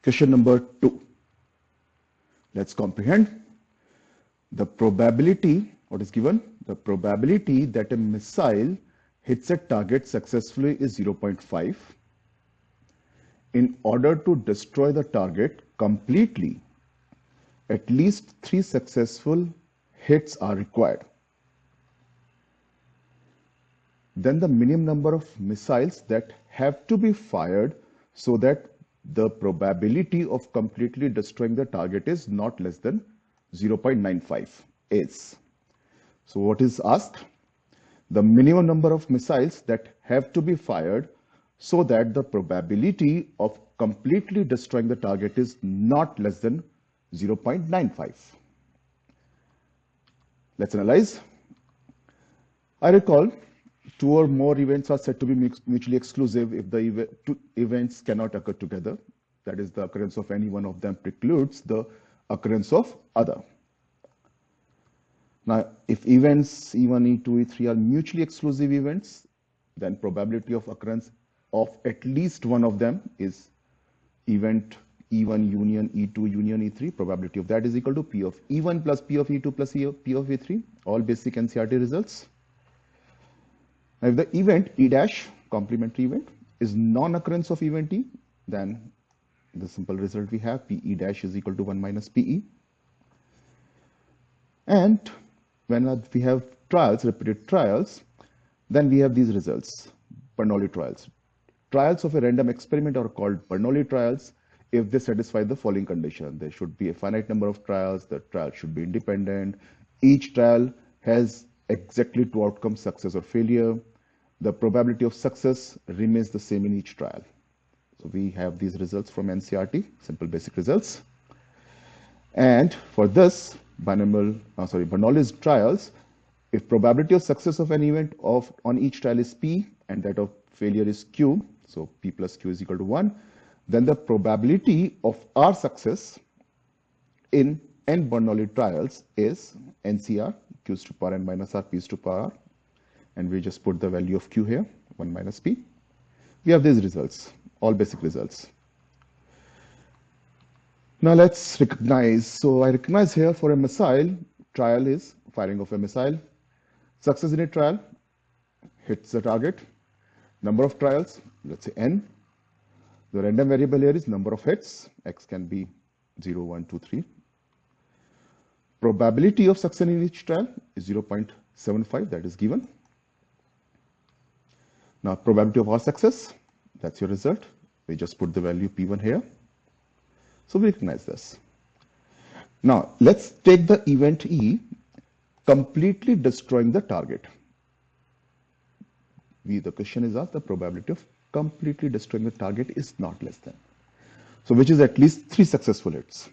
Question number 2. Let's comprehend the probability. What is given? The probability that a missile hits a target successfully is 0.5. In order to destroy the target completely, at least 3 successful hits are required. Then the minimum number of missiles that have to be fired so that the probability of completely destroying the target is not less than 0.95 is. So what is asked? The minimum number of missiles that have to be fired so that the probability of completely destroying the target is not less than 0.95. Let's analyze. I recall 2 or more events are said to be mutually exclusive if the two events cannot occur together. That is, the occurrence of any one of them precludes the occurrence of other. Now, if events E1, E2, E3 are mutually exclusive events, then probability of occurrence of at least one of them is event E1 union E2 union E3. Probability of that is equal to P of E1 plus P of E2 plus P of E3, all basic NCERT results. Now, if the event E dash, complementary event, is non-occurrence of event E, then the simple result we have PE dash is equal to 1 minus PE. And when we have trials, repeated trials, then we have these results, Bernoulli trials. Trials of a random experiment are called Bernoulli trials if they satisfy the following condition. There should be a finite number of trials, the trial should be independent, each trial has exactly 2 outcomes, success or failure. The probability of success remains the same in each trial. So we have these results from NCERT, simple basic results. And for this, Bernoulli's trials, if probability of success of an event on each trial is P and that of failure is Q, so P plus Q is equal to 1, then the probability of our success in n Bernoulli trials is NCR, Q to power n minus R, P to power R, and we just put the value of Q here, 1 minus P. We have these results, all basic results. Now let's recognize. So I recognize here for a missile, trial is firing of a missile. Success in a trial, hits the target. Number of trials, let's say n. The random variable here is number of hits. X can be 0, 1, 2, 3. Probability of success in each trial is 0.75, that is given. Now probability of our success, that's your result. We just put the value P1 here. So we recognize this. Now let's take the event E, completely destroying the target. The question is asked, the probability of completely destroying the target is not less than. So which is at least 3 successful hits.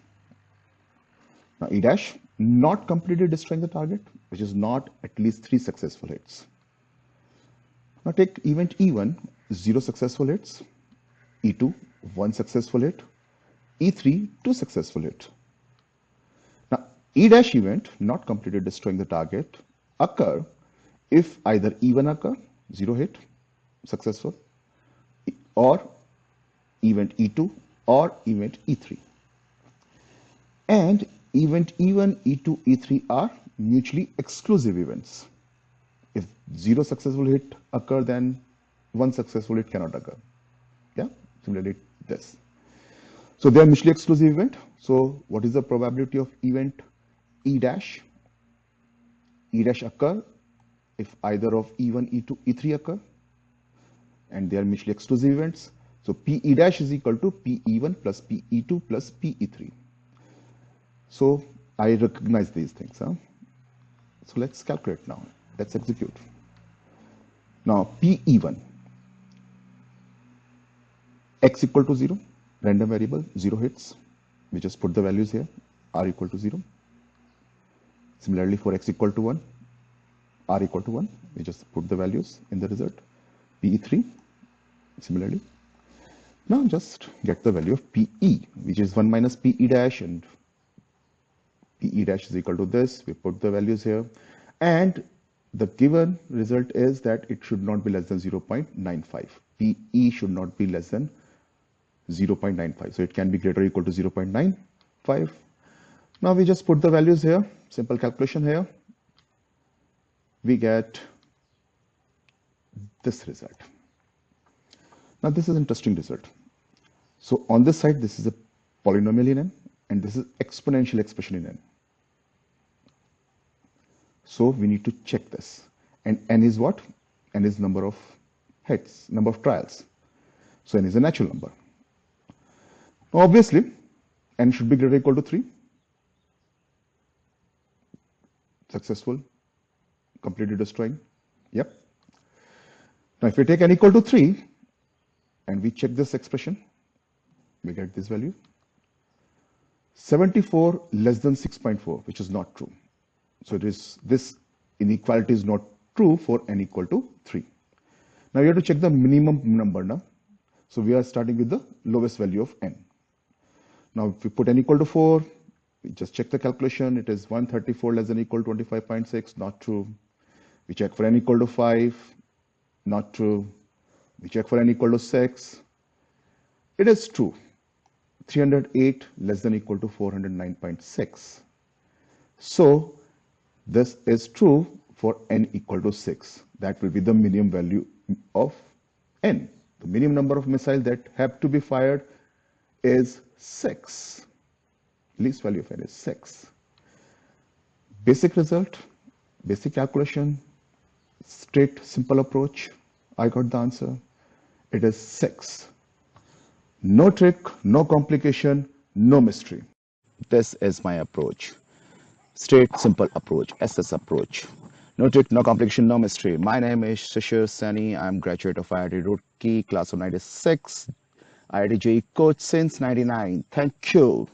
Now E dash, not completely destroying the target, which is not at least 3 successful hits. Now take event E1, 0 successful hits, E2, 1 successful hit, E3, 2 successful hit. Now E dash event, not completely destroying the target, occur if either E1 occur, 0 hit, successful, or event E2 or event E3. And event E1, E2, E3 are mutually exclusive events. If 0 successful hit occur, then 1 successful hit cannot occur. Yeah, similarly this. So they are mutually exclusive event. So what is the probability of event E dash? E dash occur if either of E1, E2, E3 occur, and they are mutually exclusive events. So PE dash is equal to PE1 plus PE2 plus PE3. So I recognize these things. So let's calculate now. Let's execute. Now PE1, X equal to 0, random variable, 0 hits. We just put the values here, R equal to 0. Similarly for X equal to 1, R equal to 1, we just put the values in the result. PE3, similarly. Now just get the value of PE, which is 1 minus PE dash, and PE dash is equal to this. We put the values here. And the given result is that it should not be less than 0.95. PE should not be less than 0.95. So it can be greater or equal to 0.95. Now we just put the values here, simple calculation here. We get this result. Now this is an interesting result. So on this side, this is a polynomial in n, and this is exponential expression in n. So we need to check this. And n is what? N is number of hits, number of trials. So n is a natural number. Now obviously, n should be greater or equal to 3. Successful, completely destroying. Yep. Now if we take n equal to 3 and we check this expression, we get this value. 74 less than 6.4, which is not true. So it is, this inequality is not true for n equal to 3. Now we have to check the minimum number now. So we are starting with the lowest value of n. Now if we put n equal to 4, we just check the calculation. It is 134 less than or equal to 25.6, not true. We check for n equal to 5, not true. We check for n equal to 6. It is true. 308 less than or equal to 409.6. So this is true for n equal to 6. That will be the minimum value of n. The minimum number of missiles that have to be fired is 6. Least value of n is 6. Basic result, basic calculation, straight simple approach. I got the answer. It is 6. No trick, no complication, no mystery. This is my approach. Straight simple approach, SS approach. No trick, no complication, no mystery. My name is Shishir Sani. I'm graduate of IIT Roorkee, class of 96. IIT JEE coach since 99. Thank you.